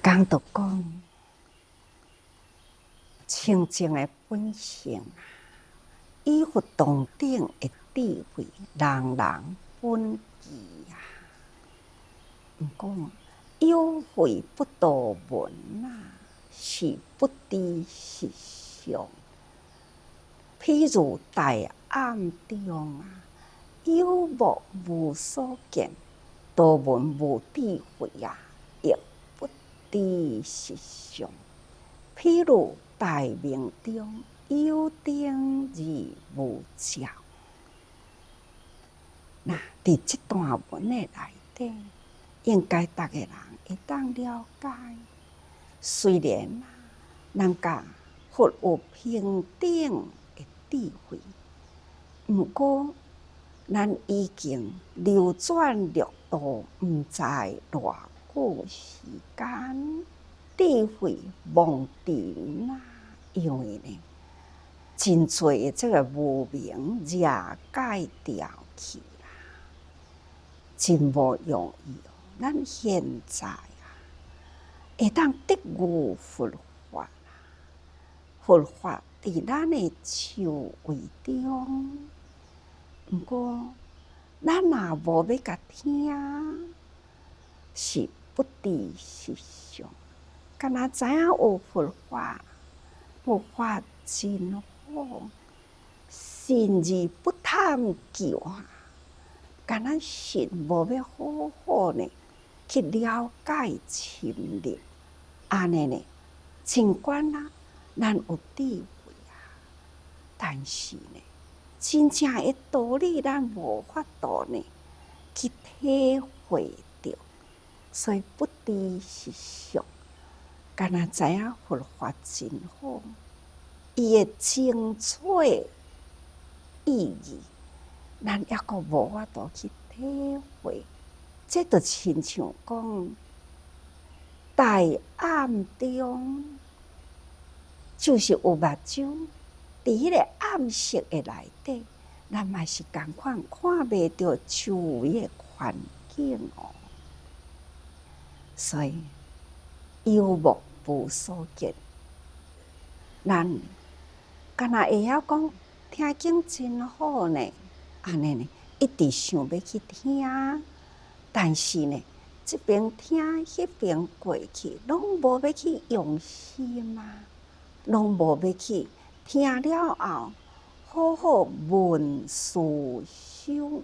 讲就讲清净的本性，以佛同等的智慧，人人本具啊。毋过有慧不度文啊，是不知实相。譬如大暗中啊，有目无所见，多闻无智慧啊，亦不知实相。譬如大明中，有灯而无照。那伫这段文的内底，应该逐个人会当了解。虽然咱甲佛有平等的智慧，毋过咱已经流转六道，毋知偌久时间，智慧忘尘啊！因为呢，真多的这个无明惹解掉去啦，真无容易哦。咱现在会当得悟佛法，佛法伫咱的手位中。毋过，咱若无要甲听，是不知实相。敢若知影有佛法，佛法真好，信而不探究啊！敢若信无要好好呢去了解深入，安尼呢，尽管咱有智慧啊，但是呢，真正的道理咱无法度呢去体会着，所以不知实相。敢若知影佛法真好，伊的精粹意义，咱抑阁无法度去体会。这就亲像讲，大暗中，就是有目睭，伫迄个暗色的内底，咱嘛是共款看袂着周围的环境哦。所以有目无所见，咱敢若会晓讲听经真好呢，安尼呢，一直想要去听，但是呢，这边听，迄边过去，拢无要去用心啊，拢无要去听了后，好好闻思修。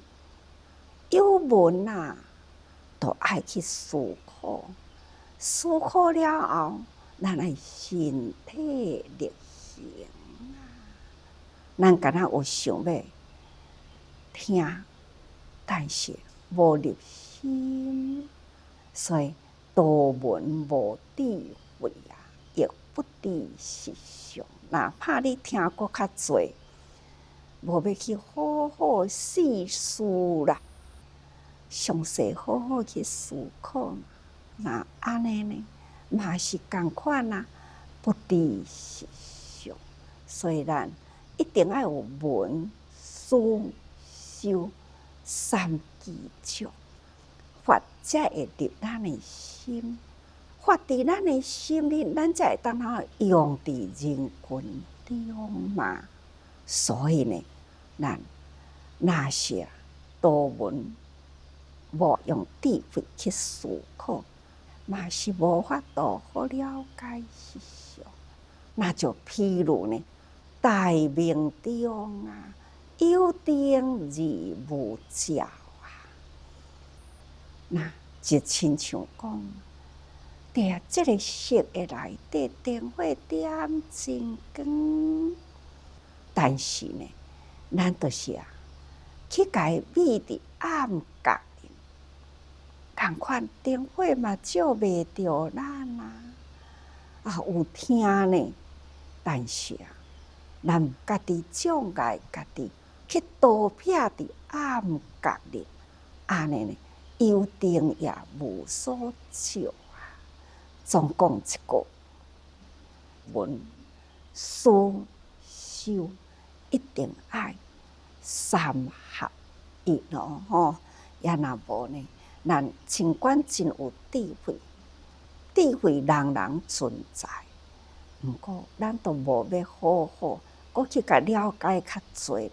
有闻啊，就爱去思考，思考了后，咱爱身体力行啊。咱敢若有想要听，但是无入心，所以多闻无智慧啊，亦不知实相。哪怕你听过较侪，无要去好好细思啦，详细好好去思考。那安尼呢，嘛是共款啊，不知实相。所以咱一定要有闻、思、修三支柱，法才会入咱的心。法伫咱的心里，咱才会当用伫人群中嘛。所以呢，咱若是多闻，无用智慧去思考，嘛是无法度好了解实相。那就譬如呢，大明中啊，有灯而无照啊。那就亲像讲，伫这个色的内底，灯火点真光，但是呢，咱就是去甲伊秘伫暗角里，同款灯火嘛照袂着咱啊，有听呢，但是咱家己障碍家己，去倒撇伫暗角里，安尼呢，有灯也无所照啊。总讲一个，闻、思、修，一定爱三合一咯吼。也若无呢，咱尽管真有智慧，智慧人人存在，毋过咱都无要好好，搁去甲了解较侪咧，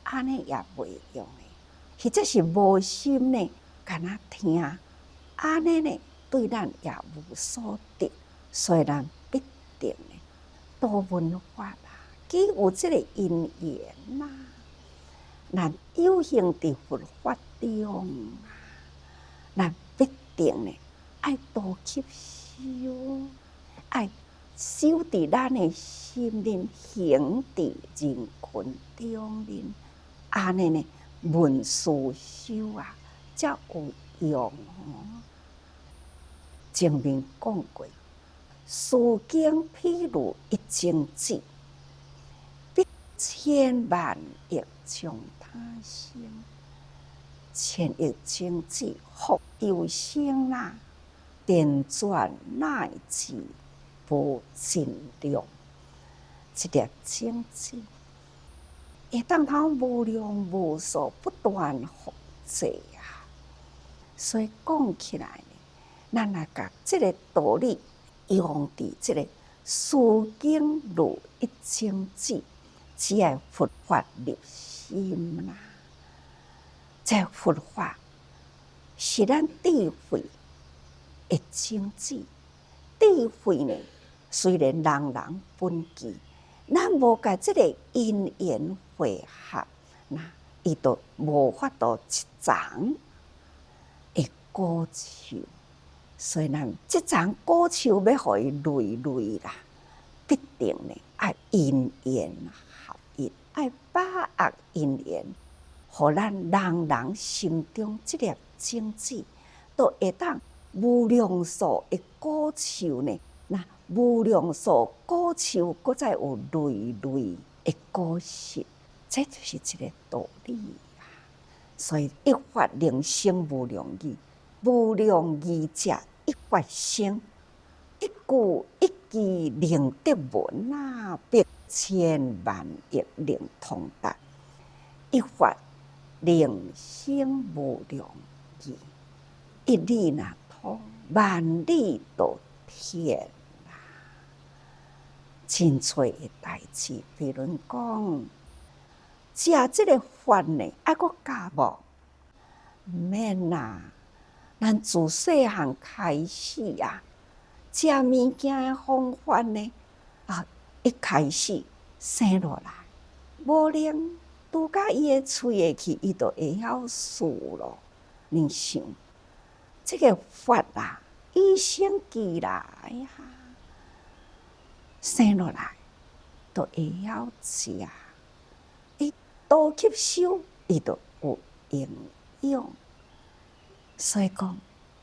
安尼也袂用诶。或者是无心呢，敢若听，安尼呢对咱也无所得，所以咱必定呢多闻法啦，既有即个因缘啦，咱有幸伫佛法中啊，咱必定呢爱多吸收，爱修伫咱诶心灵，行伫人群中面，安尼呢闻思修啊，才有用哦。前面讲过，世间譬如一种子，必千万亿从他生，千亿种子复有生啦，电转乃至无尽量，一粒种子会当通无量无数不断复制啊。所以讲起来呢，咱来甲即个道理用伫即个世间如一种子，只要佛法入心啦。这佛法是咱智慧的种子，智慧呢虽然人人本具，咱无甲即个因缘会合，那伊就无法度一丛会果树。所以咱即丛果树要互伊累累啦，必定呢爱因缘合一，爱把握因缘，互咱人人心中即粒种子，都会当无量数的果树呢。那无量数果树，搁再有累累的果实，这就是一个道理啊。所以一法令生无量义，无量义者一法生，一句一句令得闻啊，百千万亿令通达。一法令生无量义，一理若通，万理都天。真多的代志，比如讲，食即个饭呢，爱搁加无？毋免啦，咱自细汉开始啊，食物件的方法呢，一开始生落来，无能拄到伊的喙会去，伊就会晓输咯。你想，这个法啊，与生俱来啊。生落来，就会晓食，伊多吸收，伊就有营养。所以讲，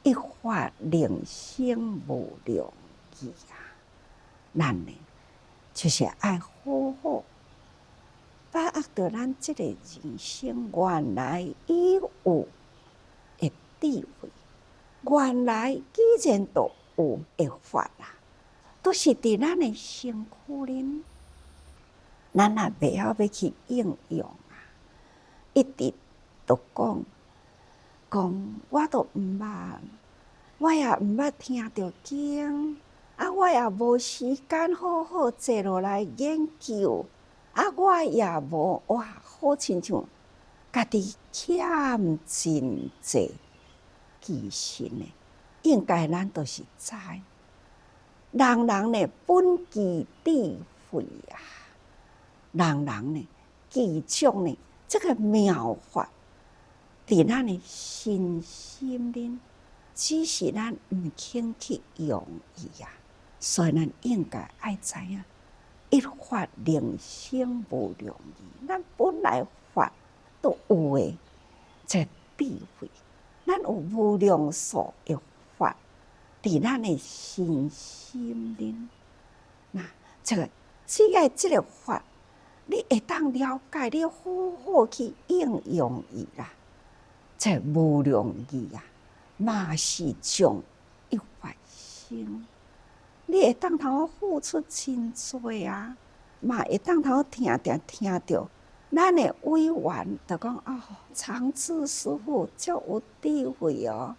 一法令生无量义啊！咱呢，就是爱好好把握到咱这个人生原来已有的智慧，原来既然都有的法啦。都是伫咱的身躯里，咱也袂晓要去应用啊！一直都讲，我都毋捌，我也毋捌听着经，我也无时间好好坐落来研究，我也无好亲像家己欠真济，其实呢，应该咱都是知。人人呢本具智慧啊，人人呢具足呢这个妙法，伫咱的心里，只是咱毋肯去用伊啊。所以咱应该爱知影，一法令生无量义。咱本来法都有诶，这智慧，咱有无量数的法。伫咱的心里，那只要这个法，你会当了解，你好好去应用伊啦。这无量义啊，嘛是从一法生。你会当通付出真多啊，嘛会当通听着咱的委员就讲长治师父足有智慧哦。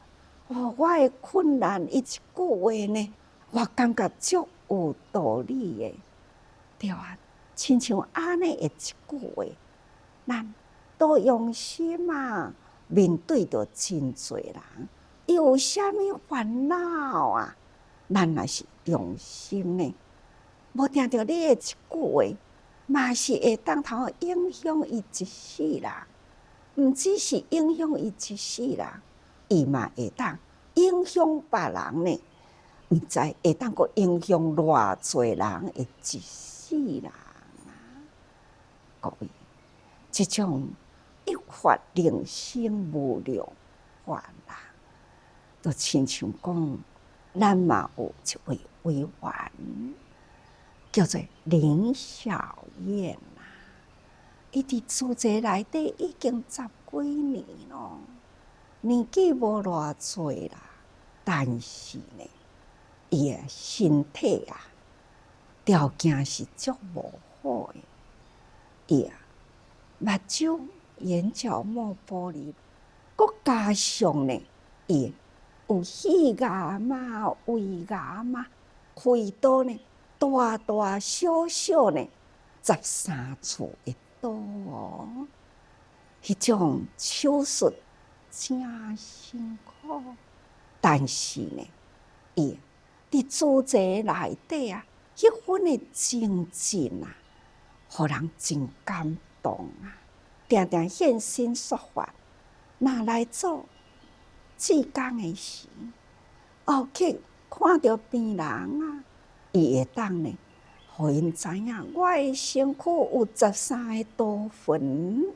我的困难，伊一句话呢，我感觉足有道理的，对啊，亲像安尼的一句话，咱多用心啊，面对着真侪人，伊有啥物烦恼啊？咱若是用心呢，无听到你的一句话，嘛是会当头影响伊一世人。毋只是影响伊一世人，伊嘛会当影响别人呢。毋知会当阁影响偌侪人的一世人啊！各位，即种一发令生无量法啦，就亲像讲，咱嘛有一位委员，叫做林小燕啦。伊伫组织内底已经10几年咯，年纪无偌侪啦，但是呢，伊的身体啊，条件是足无好的。伊啊，目睭、眼角膜剥离，佮加上呢，伊有肺癌嘛、胃癌嘛，开刀呢，大大小小呢，13次的刀哦。迄种手术真辛苦，但是呢，伊伫组织内底啊，迄份的精进啊，互人真感动啊！定定现身说法，若来做志工的时，去看到病人啊，伊会当呢，互因知影我的身躯有13个刀痕，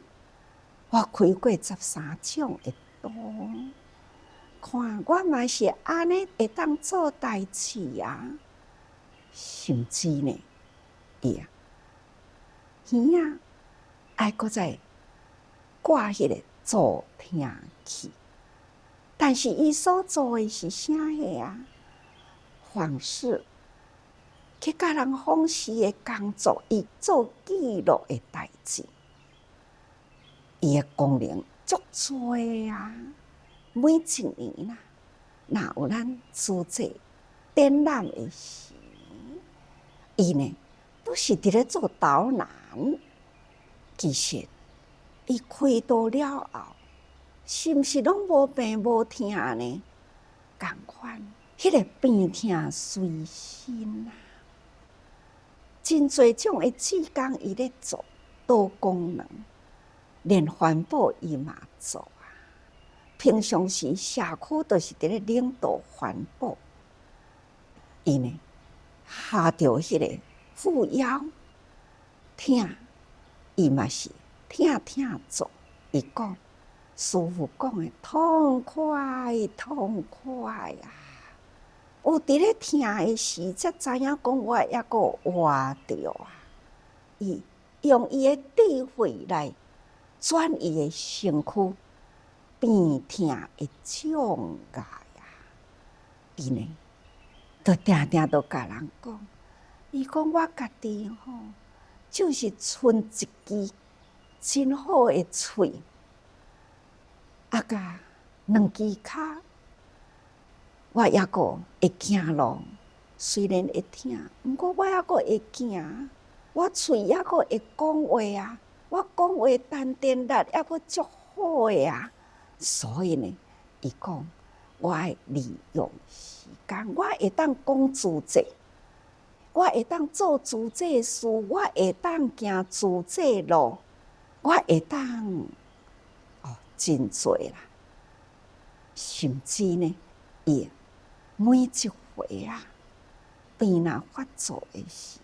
我开过13种的刀，看我嘛是安尼会当做代志啊，甚至呢，伊啊，耳啊，爱搁再挂迄个助听器，但是伊所做的是啥个啊？访视，去甲人访视的工作，伊做记录的代志，伊的功能足多啊！每一年啦，若有咱组织展览的时，伊呢都是伫咧做导览。其实，伊开刀了后，是毋是拢无病无痛呢？共款，迄个病痛随身啊！真侪种的志工伊咧做多功能，连环保伊嘛做啊。平常时社区都是伫咧领导环保，伊呢下着迄个负腰痛，伊嘛是痛做。伊讲师父讲的痛快痛快啊！有伫咧痛的时，才知影讲我抑个活着啊！伊用伊的智慧来转伊的身躯病痛的障碍啊！伊呢，就定定都甲人讲，伊讲我家己吼，就是剩一支真好的喙，甲2支骹。我抑个会行路，虽然会痛，毋过我抑个会行，我喙抑个会讲话啊，我讲话丹田力抑个足好的啊。所以呢，伊讲我爱利用时间，我会当讲自济，我会当做自济事，我会当行自济路，我会当真侪啦，甚至呢，伊每一回啊，病若发作的时，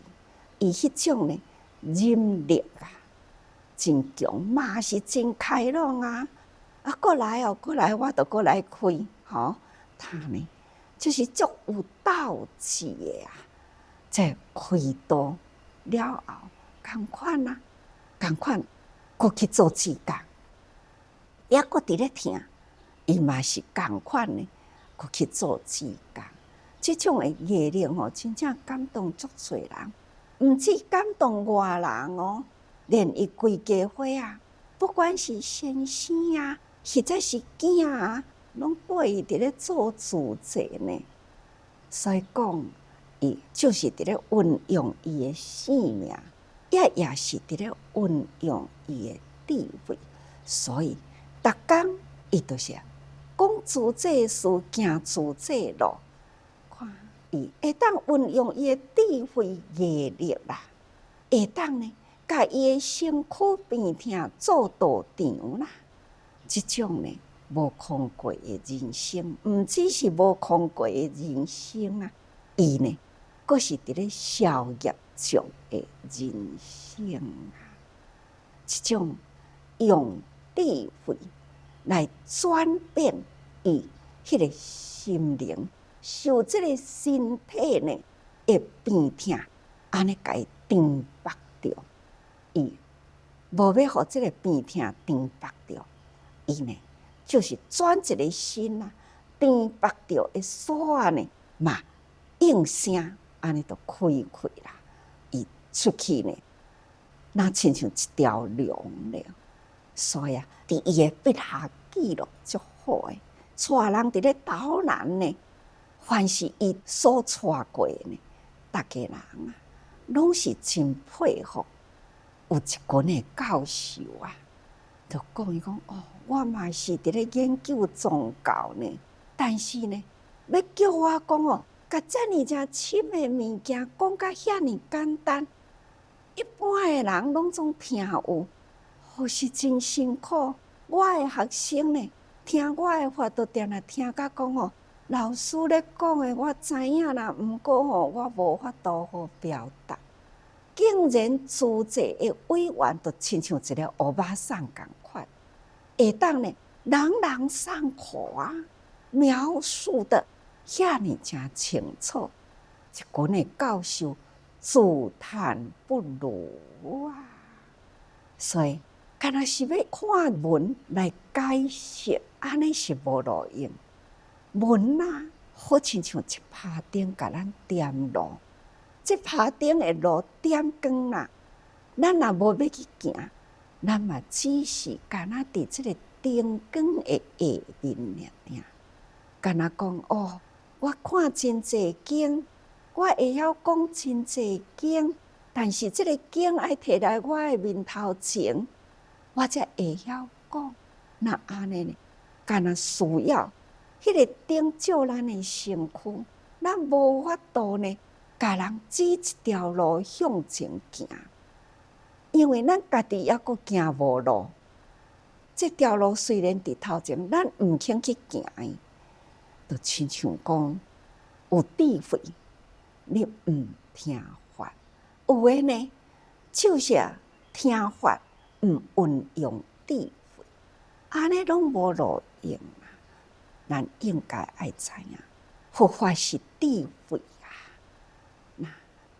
伊迄种呢忍力啊，真强，嘛是真开朗啊！过来哦，过来，我就过来开，他呢就是足有斗志的啊！在开刀了后，共款啊，共款，过去做志工，抑搁伫咧听，伊嘛是共款呢。过去做志工，即种的毅力真正感动足侪人，毋止感动外人哦，连伊规家伙啊，不管是先生啊，或者是囝啊，拢对伊伫咧做自济呢。所以讲，伊就是伫咧运用伊的性命，也是伫咧运用伊的智慧，所以逐工伊就是讲自济事，行自济路。看伊会当运用伊的智慧毅力啦，会当呢，甲伊的身躯病痛做道场啦。即种呢，无空过的人生，毋只是无空过的人生啊，伊呢，阁是伫咧消业障的人生啊。即种用智慧来转变伊迄个心灵，受即个身体呢的病痛，安尼甲伊颠覆着，伊无要互即个病痛颠覆着，伊呢就是转一个身啊，颠覆着的锁啊呢嘛应声安尼就开啦，伊出去呢，那亲像一条龙了。所以啊，伫伊的笔下记录足好诶，带人伫咧岛南呢，凡是伊所带过呢，逐个人啊，拢是真佩服。有一群的教授啊，就讲伊讲哦，我嘛是伫咧研究宗教呢，但是呢，要叫我讲哦，甲遮尔正深的物件讲甲遐尔简单，一般的人拢总听有。哦，是真辛苦。我的学生呢，听我的话，都定定听甲讲哦，老师咧讲的，我知影啦，毋过吼，我无法度好表达。竟然主席的委员，都亲像一个乌巴桑共款，会当呢朗朗上口啊，描述的遐尔正清楚，一群的教授自叹不如啊，所以。敢若是要看文来解释，安尼是无路用。文啊，好亲像一帕灯，甲咱点路。这帕灯的路点光啦，咱若无要去行，咱嘛只是敢若伫这个灯光的下面尔。敢若讲哦，我看真济经，我会晓讲真济经，但是这个经爱摕来我的面头前。我才会晓讲，那安尼呢？敢若需要迄个灯照咱的身躯，咱无法度呢，甲人指一条路向前行，因为咱家己抑阁行无路。这条路虽然伫头前，咱毋肯去行伊，就亲像讲有智慧，你毋听法；有诶呢，就是听法。毋运用智慧，安尼拢无路用啊！咱应该爱知影，佛法是智慧啊。那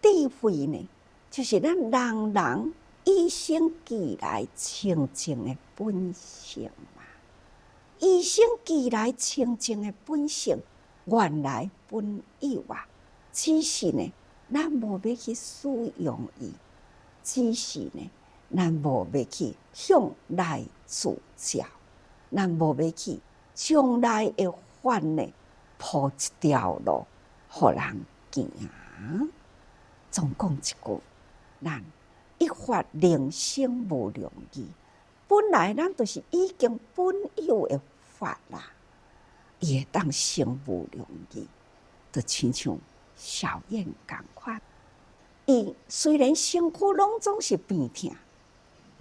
智慧呢，就是咱人人与生俱来清净的本性嘛。与生俱来清净的本性，原来本有啊，只是呢，咱无要去使用伊，只是呢。咱无要去向内自照，咱无要去将来的法呢铺一条路，互人行。总讲一句，咱一法令生无量义，本来咱就是已经本有的法啦，伊会当生无量义，就亲像小燕共款。伊虽然身躯拢总是病痛。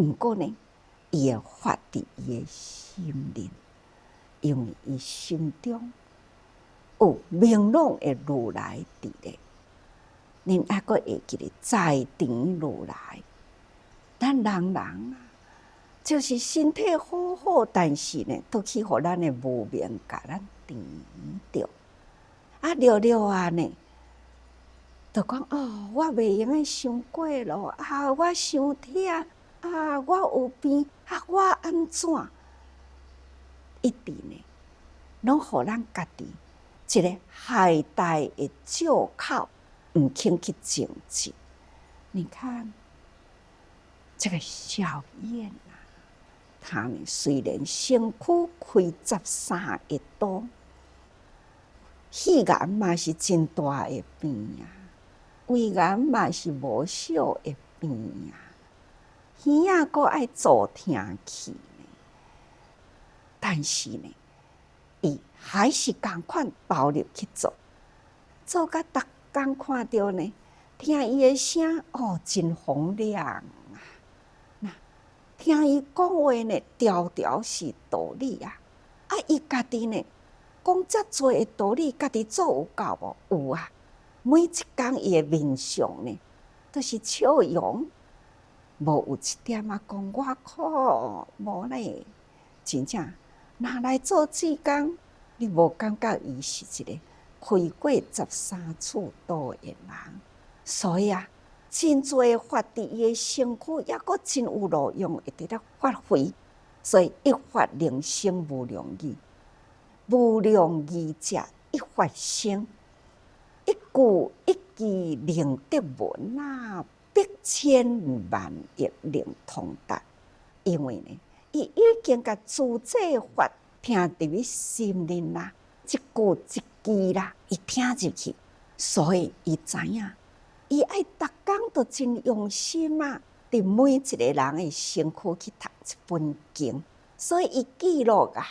毋过呢，伊会发伫伊的心灵，因为伊心中有明朗的如来伫咧。恁还阁会记得在场如来？咱人人啊，就是身体好好，但是呢，都去互咱的无明甲咱缠着。啊，了啊呢，就讲哦，我袂用诶伤过咯，啊，我伤忝。啊！我有病啊！我安怎？一直呢，拢互咱家己一个海带的借口，毋肯去正视。你看，这个小燕啊，她呢虽然身躯开13个刀，肺癌嘛是真大的病啊。胃癌嘛是无少的病啊，耳仔阁爱助听器呢，但是呢，伊还是共款投入去做，做甲逐工看到呢，听伊的声哦，真洪亮啊！那听伊讲话呢，条条是道理啊！啊，伊家己呢，讲遮多的道理，家己做有够无？有啊！每一工伊的面相呢，都是笑容，无有一点啊讲我苦，无呢，真正若来做志工，你无感觉伊是一个开过13次刀的人？所以啊，真多的法伫伊的身躯，抑阁真有路用，会得了发挥。所以一法令生，无量义，无量义者一法生。一句一句令得闻啊，百千万亿令通达。因为呢，伊已经甲自这法听入伊心里啦，一句一句啦，伊听入去，所以伊知影，伊爱逐工都真用心啊，伫每一个人的身躯去读一本经，所以伊记录啊，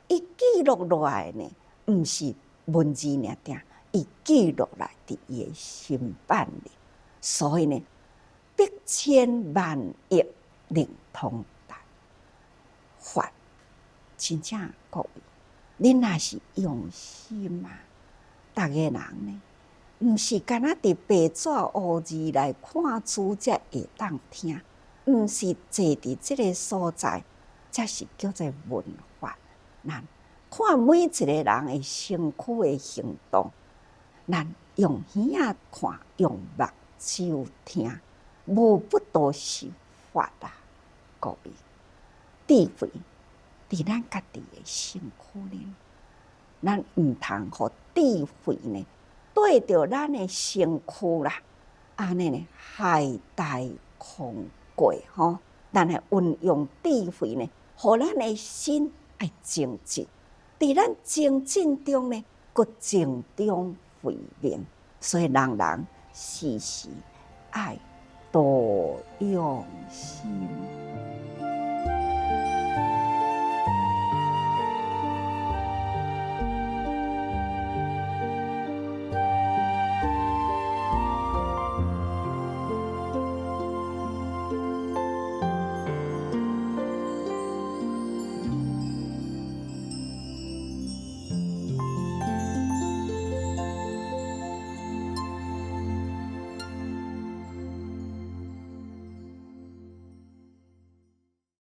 伊记录落来呢，毋是文字尔定。伊记录来伫伊的心板里，所以呢，百千万亿令通达。法真正各位，恁若是用心啊，逐个人呢，毋是干那伫白纸黑字来看书才会当听，毋是坐伫即个所在，才是叫做文法。咱看每一个人的身躯的行动。咱用耳仔看，用目睭听，无不都是法啊！各位，智慧伫咱家己的身躯呢，咱毋通互智慧呢对着咱的身躯啦，安尼呢害大空过吼。咱来运用智慧呢，互咱的心爱精进，伫咱精进中呢，佫静中慧明，所以人人时时爱多用心。